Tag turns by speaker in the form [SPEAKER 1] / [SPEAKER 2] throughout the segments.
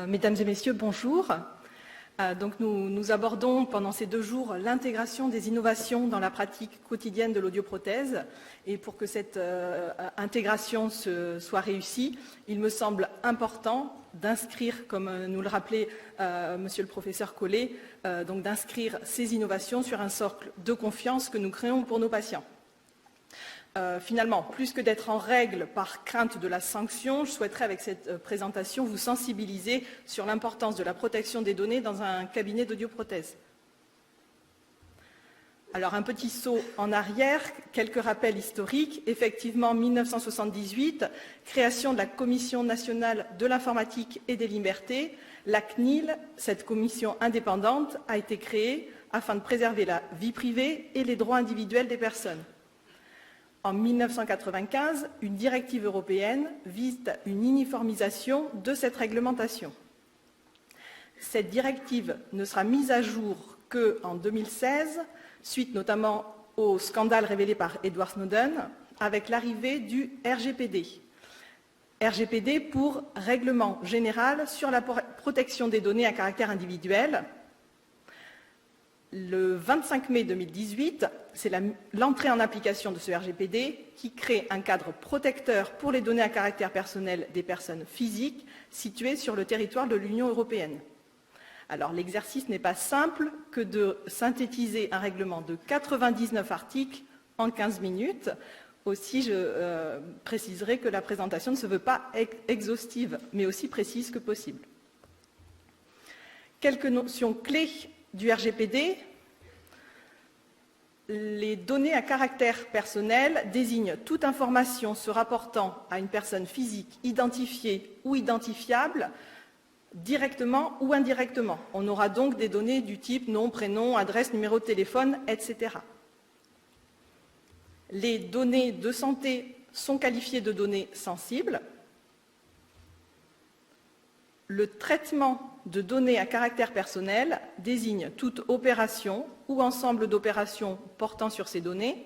[SPEAKER 1] Mesdames et messieurs, bonjour. Nous abordons pendant ces 2 jours l'intégration des innovations dans la pratique quotidienne de l'audioprothèse. Et pour que cette intégration soit réussie, il me semble important d'inscrire, comme nous le rappelait monsieur le professeur Collet, d'inscrire ces innovations sur un socle de confiance que nous créons pour nos patients. Finalement, plus que d'être en règle par crainte de la sanction, je souhaiterais avec cette présentation vous sensibiliser sur l'importance de la protection des données dans un cabinet d'audioprothèse. Alors un petit saut en arrière, quelques rappels historiques. Effectivement, 1978, création de la Commission nationale de l'informatique et des libertés, la CNIL, cette commission indépendante, a été créée afin de préserver la vie privée et les droits individuels des personnes. En 1995, une directive européenne vise une uniformisation de cette réglementation. Cette directive ne sera mise à jour qu'en 2016, suite notamment au scandale révélé par Edward Snowden, avec l'arrivée du RGPD. RGPD pour Règlement général sur la protection des données à caractère individuel. Le 25 mai 2018, c'est l'entrée en application de ce RGPD qui crée un cadre protecteur pour les données à caractère personnel des personnes physiques situées sur le territoire de l'Union européenne. Alors l'exercice n'est pas simple que de synthétiser un règlement de 99 articles en 15 minutes. Aussi, je préciserai que la présentation ne se veut pas exhaustive, mais aussi précise que possible. Quelques notions clés du RGPD. Les données à caractère personnel désignent toute information se rapportant à une personne physique identifiée ou identifiable, directement ou indirectement. On aura donc des données du type nom, prénom, adresse, numéro de téléphone, etc. Les données de santé sont qualifiées de données sensibles. Le traitement de données à caractère personnel désigne toute opération ou ensemble d'opérations portant sur ces données,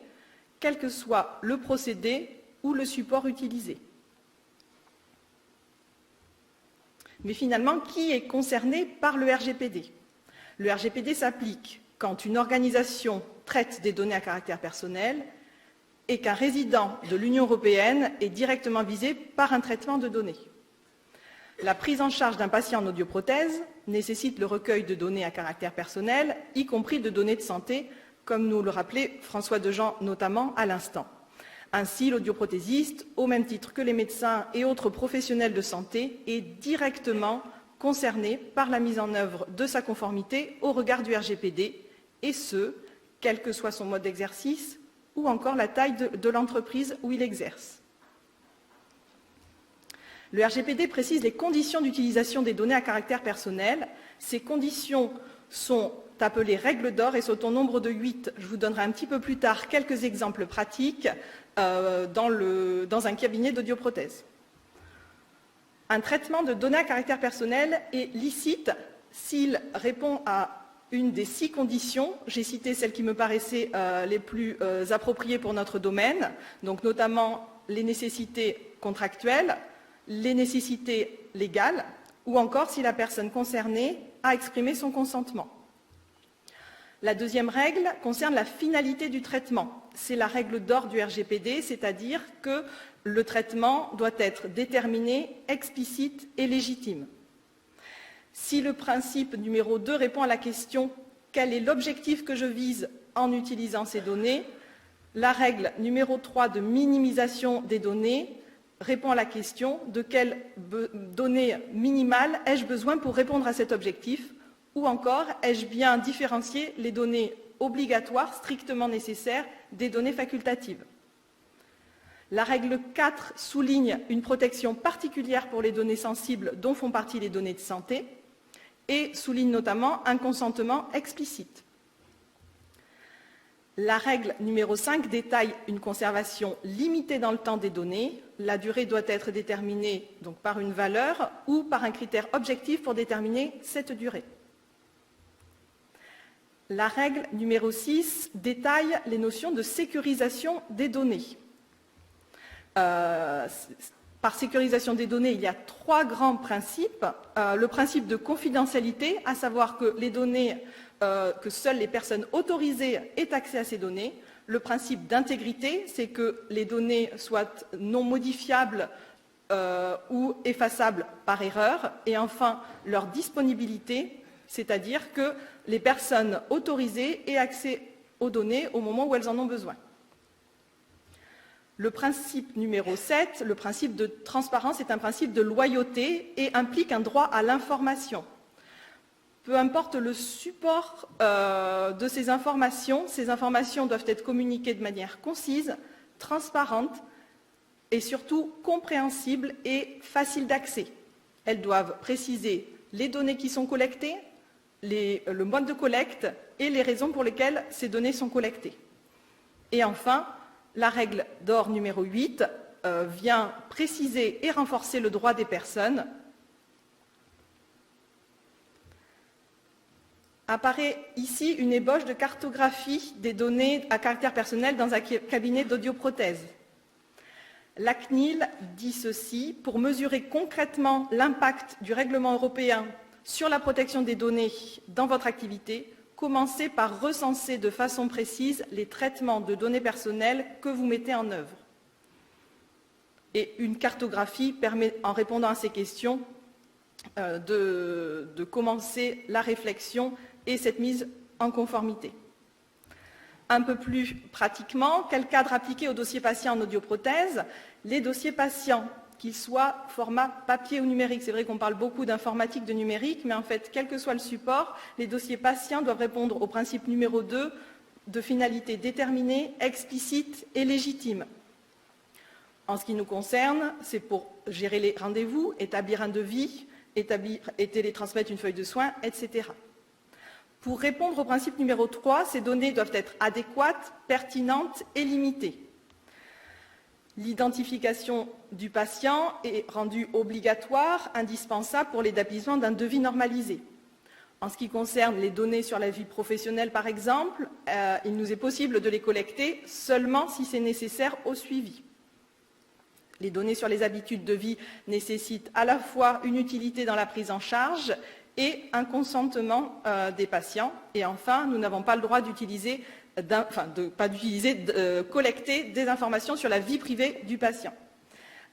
[SPEAKER 1] quel que soit le procédé ou le support utilisé. Mais finalement, qui est concerné par le RGPD? Le RGPD s'applique quand une organisation traite des données à caractère personnel et qu'un résident de l'Union européenne est directement visé par un traitement de données. La prise en charge d'un patient en audioprothèse nécessite le recueil de données à caractère personnel, y compris de données de santé, comme nous le rappelait François Dejean notamment à l'instant. Ainsi, l'audioprothésiste, au même titre que les médecins et autres professionnels de santé, est directement concerné par la mise en œuvre de sa conformité au regard du RGPD, et ce, quel que soit son mode d'exercice ou encore la taille de l'entreprise où il exerce. Le RGPD précise les conditions d'utilisation des données à caractère personnel. Ces conditions sont appelées règles d'or et sont au nombre de 8. Je vous donnerai un petit peu plus tard quelques exemples pratiques dans un cabinet d'audioprothèse. Un traitement de données à caractère personnel est licite s'il répond à une des 6 conditions. J'ai cité celles qui me paraissaient les plus appropriées pour notre domaine, donc notamment les nécessités contractuelles, les nécessités légales, ou encore si la personne concernée a exprimé son consentement. La deuxième règle concerne la finalité du traitement. C'est la règle d'or du RGPD, c'est-à-dire que le traitement doit être déterminé, explicite et légitime. Si le principe numéro 2 répond à la question « Quel est l'objectif que je vise en utilisant ces données ?», la règle numéro 3 de minimisation des données répond à la question de quelles données minimales ai-je besoin pour répondre à cet objectif, ou encore ai-je bien différencié les données obligatoires strictement nécessaires des données facultatives. La règle 4 souligne une protection particulière pour les données sensibles dont font partie les données de santé et souligne notamment un consentement explicite. La règle numéro 5 détaille une conservation limitée dans le temps des données. La durée doit être déterminée donc, par une valeur ou par un critère objectif pour déterminer cette durée. La règle numéro 6 détaille les notions de sécurisation des données. Par sécurisation des données, il y a 3 grands principes. Le principe de confidentialité, à savoir que les données, que seules les personnes autorisées aient accès à ces données. Le principe d'intégrité, c'est que les données soient non modifiables ou effaçables par erreur. Et enfin, leur disponibilité, c'est-à-dire que les personnes autorisées aient accès aux données au moment où elles en ont besoin. Le principe numéro 7, le principe de transparence, est un principe de loyauté et implique un droit à l'information. Peu importe le support de ces informations doivent être communiquées de manière concise, transparente et surtout compréhensible et facile d'accès. Elles doivent préciser les données qui sont collectées, le mode de collecte et les raisons pour lesquelles ces données sont collectées. Et enfin, la règle d'or numéro 8 vient préciser et renforcer le droit des personnes. Apparaît ici une ébauche de cartographie des données à caractère personnel dans un cabinet d'audioprothèse. La CNIL dit ceci: pour mesurer concrètement l'impact du règlement européen sur la protection des données dans votre activité, commencez par recenser de façon précise les traitements de données personnelles que vous mettez en œuvre. Et une cartographie permet, en répondant à ces questions, de commencer la réflexion et cette mise en conformité. Un peu plus pratiquement, quel cadre appliquer aux dossiers patients en audioprothèse? Les dossiers patients, qu'ils soient format papier ou numérique. C'est vrai qu'on parle beaucoup d'informatique, de numérique, mais en fait, quel que soit le support, les dossiers patients doivent répondre au principe numéro 2 de finalité déterminée, explicite et légitime. En ce qui nous concerne, c'est pour gérer les rendez-vous, établir un devis, établir et télétransmettre une feuille de soins, etc. Pour répondre au principe numéro 3, ces données doivent être adéquates, pertinentes et limitées. L'identification du patient est rendue obligatoire, indispensable pour l'établissement d'un devis normalisé. En ce qui concerne les données sur la vie professionnelle, par exemple, il nous est possible de les collecter seulement si c'est nécessaire au suivi. Les données sur les habitudes de vie nécessitent à la fois une utilité dans la prise en charge et un consentement des patients. Et enfin, nous n'avons pas le droit d'utiliser, collecter des informations sur la vie privée du patient.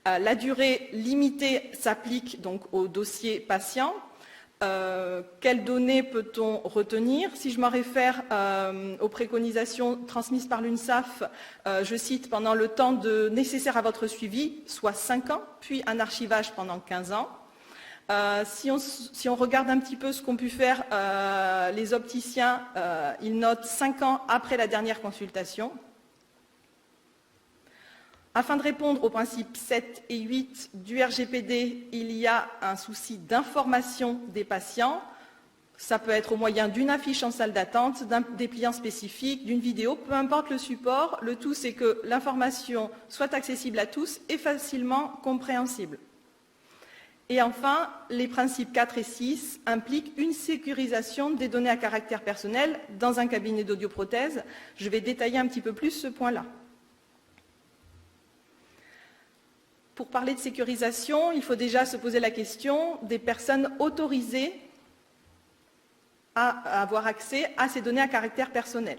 [SPEAKER 1] La durée limitée s'applique donc au dossier patient. Quelles données peut-on retenir? Si je me réfère aux préconisations transmises par l'UNSAF, je cite: pendant le temps nécessaire à votre suivi, soit 5 ans, puis un archivage pendant 15 ans. Si on regarde un petit peu ce qu'ont pu faire les opticiens, ils notent 5 ans après la dernière consultation. Afin de répondre aux principes 7 et 8 du RGPD, il y a un souci d'information des patients. Ça peut être au moyen d'une affiche en salle d'attente, d'un dépliant spécifique, d'une vidéo, peu importe le support. Le tout, c'est que l'information soit accessible à tous et facilement compréhensible. Et enfin, les principes 4 et 6 impliquent une sécurisation des données à caractère personnel dans un cabinet d'audioprothèse. Je vais détailler un petit peu plus ce point-là. Pour parler de sécurisation, il faut déjà se poser la question des personnes autorisées à avoir accès à ces données à caractère personnel.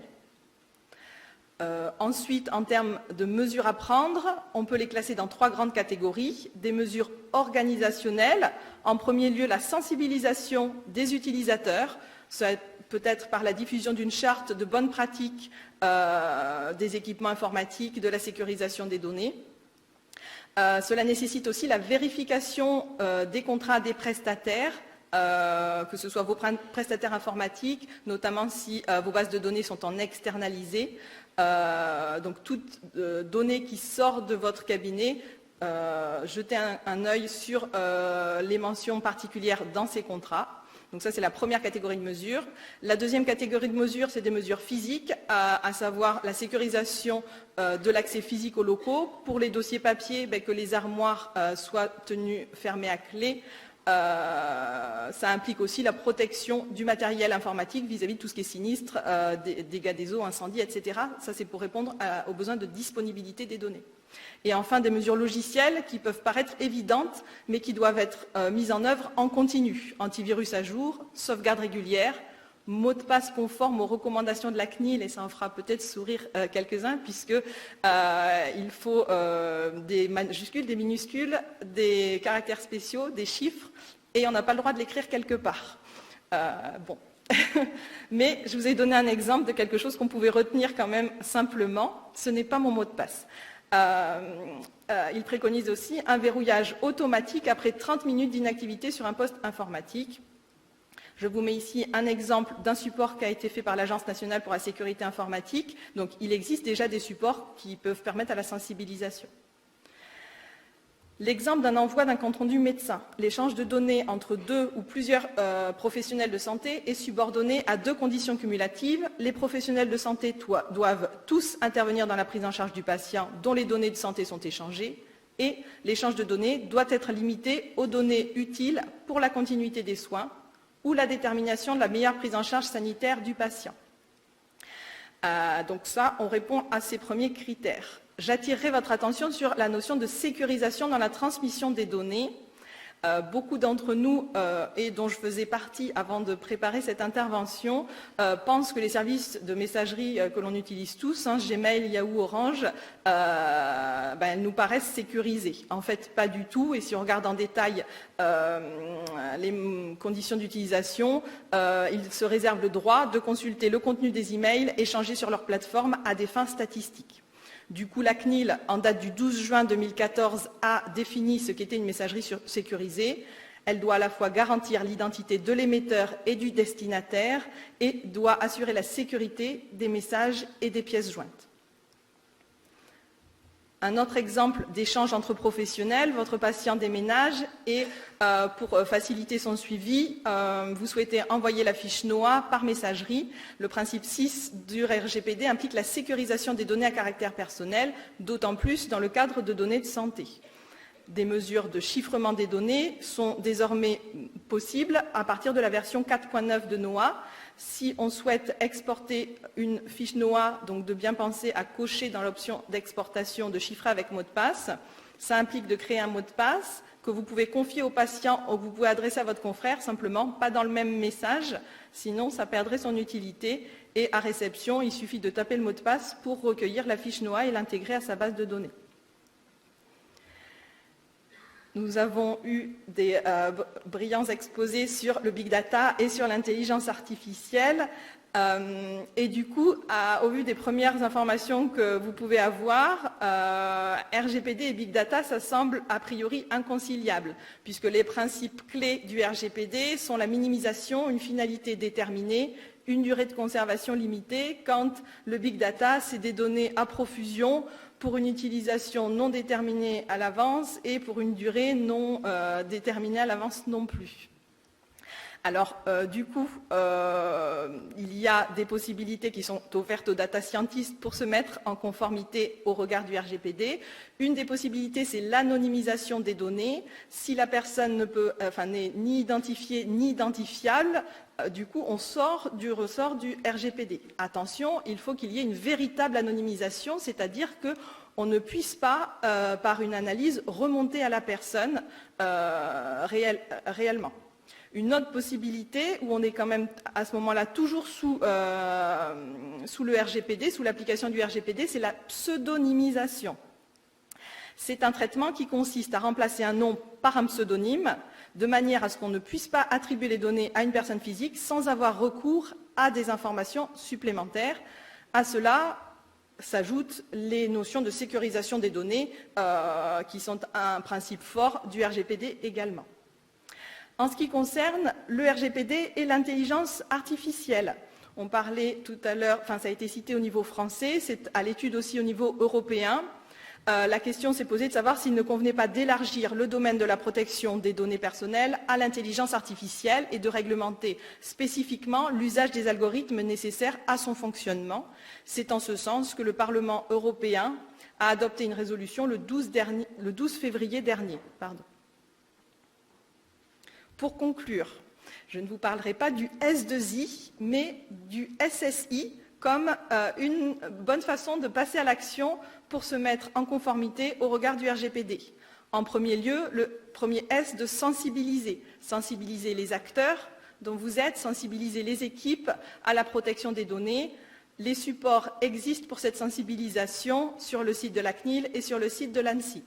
[SPEAKER 1] Ensuite, en termes de mesures à prendre, on peut les classer dans 3 grandes catégories. Des mesures organisationnelles, en premier lieu la sensibilisation des utilisateurs, ça peut être par la diffusion d'une charte de bonnes pratiques des équipements informatiques, de la sécurisation des données. Cela nécessite aussi la vérification des contrats des prestataires, que ce soit vos prestataires informatiques, notamment si vos bases de données sont en externalisé. Donc toute donnée qui sort de votre cabinet, jetez un œil sur les mentions particulières dans ces contrats. Donc ça, c'est la première catégorie de mesures. La deuxième catégorie de mesures, c'est des mesures physiques, à savoir la sécurisation de l'accès physique aux locaux. Pour les dossiers papier, que les armoires soient tenues fermées à clé. ça implique aussi la protection du matériel informatique vis-à-vis de tout ce qui est sinistre, dégâts des eaux, incendies, etc. Ça, c'est pour répondre aux besoins de disponibilité des données. Et enfin, des mesures logicielles qui peuvent paraître évidentes, mais qui doivent être mises en œuvre en continu. Antivirus à jour, sauvegarde régulière, mot de passe conforme aux recommandations de la CNIL, et ça en fera peut-être sourire quelques-uns, puisque il faut des majuscules, des minuscules, des caractères spéciaux, des chiffres, et on n'a pas le droit de l'écrire quelque part. Bon. Mais je vous ai donné un exemple de quelque chose qu'on pouvait retenir quand même simplement. Ce n'est pas mon mot de passe. Il préconise aussi un verrouillage automatique après 30 minutes d'inactivité sur un poste informatique. Je vous mets ici un exemple d'un support qui a été fait par l'Agence nationale pour la sécurité informatique. Donc, il existe déjà des supports qui peuvent permettre à la sensibilisation. L'exemple d'un envoi d'un compte-rendu médecin. L'échange de données entre deux ou plusieurs professionnels de santé est subordonné à deux conditions cumulatives. Les professionnels de santé doivent tous intervenir dans la prise en charge du patient dont les données de santé sont échangées, et l'échange de données doit être limité aux données utiles pour la continuité des soins ou la détermination de la meilleure prise en charge sanitaire du patient. Donc ça, on répond à ces premiers critères. J'attirerai votre attention sur la notion de sécurisation dans la transmission des données. Beaucoup d'entre nous, et dont je faisais partie avant de préparer cette intervention, pensent que les services de messagerie que l'on utilise tous, Gmail, Yahoo, Orange, nous paraissent sécurisés. En fait, pas du tout. Et si on regarde en détail les conditions d'utilisation, ils se réservent le droit de consulter le contenu des emails échangés sur leur plateforme à des fins statistiques. Du coup, la CNIL, en date du 12 juin 2014, a défini ce qu'était une messagerie sécurisée. Elle doit à la fois garantir l'identité de l'émetteur et du destinataire et doit assurer la sécurité des messages et des pièces jointes. Un autre exemple d'échange entre professionnels, votre patient déménage et pour faciliter son suivi, vous souhaitez envoyer la fiche NOA par messagerie. Le principe 6 du RGPD implique la sécurisation des données à caractère personnel, d'autant plus dans le cadre de données de santé. Des mesures de chiffrement des données sont désormais possibles à partir de la version 4.9 de NOA. Si on souhaite exporter une fiche NOA, donc de bien penser à cocher dans l'option d'exportation de chiffrer avec mot de passe. Ça implique de créer un mot de passe que vous pouvez confier au patient ou que vous pouvez adresser à votre confrère, simplement pas dans le même message, sinon ça perdrait son utilité. Et à réception, il suffit de taper le mot de passe pour recueillir la fiche NOA et l'intégrer à sa base de données. Nous avons eu des brillants exposés sur le big data et sur l'intelligence artificielle. Et du coup, au vu des premières informations que vous pouvez avoir, RGPD et big data, ça semble a priori inconciliable, puisque les principes clés du RGPD sont la minimisation, une finalité déterminée, une durée de conservation limitée, quand le big data, c'est des données à profusion, pour une utilisation non déterminée à l'avance et pour une durée non déterminée à l'avance non plus. Alors, du coup, il y a des possibilités qui sont offertes aux data scientists pour se mettre en conformité au regard du RGPD. Une des possibilités, c'est l'anonymisation des données. Si la personne n'est ni identifiée ni identifiable, du coup, on sort du ressort du RGPD. Attention, il faut qu'il y ait une véritable anonymisation, c'est-à-dire qu'on ne puisse pas, par une analyse, remonter à la personne réellement. Une autre possibilité, où on est quand même à ce moment-là toujours sous le RGPD, sous l'application du RGPD, c'est la pseudonymisation. C'est un traitement qui consiste à remplacer un nom par un pseudonyme, de manière à ce qu'on ne puisse pas attribuer les données à une personne physique sans avoir recours à des informations supplémentaires. À cela s'ajoutent les notions de sécurisation des données, qui sont un principe fort du RGPD également. En ce qui concerne le RGPD et l'intelligence artificielle, on parlait tout à l'heure, ça a été cité au niveau français, c'est à l'étude aussi au niveau européen. La question s'est posée de savoir s'il ne convenait pas d'élargir le domaine de la protection des données personnelles à l'intelligence artificielle et de réglementer spécifiquement l'usage des algorithmes nécessaires à son fonctionnement. C'est en ce sens que le Parlement européen a adopté une résolution le 12 février dernier. Pour conclure, Je ne vous parlerai pas du S2I, mais du SSI comme une bonne façon de passer à l'action pour se mettre en conformité au regard du RGPD. En premier lieu, le premier S de sensibiliser. Sensibiliser les acteurs dont vous êtes, sensibiliser les équipes à la protection des données. Les supports existent pour cette sensibilisation sur le site de la CNIL et sur le site de l'ANSSI.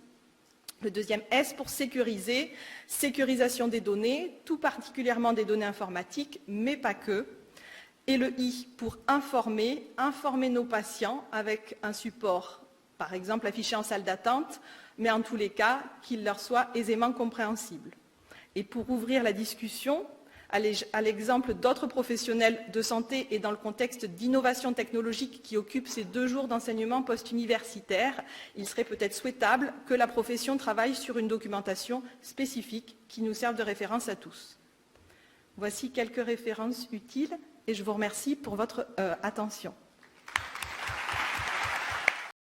[SPEAKER 1] Le deuxième S pour sécuriser, sécurisation des données, tout particulièrement des données informatiques, mais pas que. Et le I pour informer, informer nos patients avec un support, par exemple affiché en salle d'attente, mais en tous les cas, qu'il leur soit aisément compréhensible. Et pour ouvrir la discussion, à l'exemple d'autres professionnels de santé et dans le contexte d'innovation technologique qui occupe ces 2 jours d'enseignement post-universitaire, il serait peut-être souhaitable que la profession travaille sur une documentation spécifique qui nous serve de référence à tous. Voici quelques références utiles et je vous remercie pour votre attention.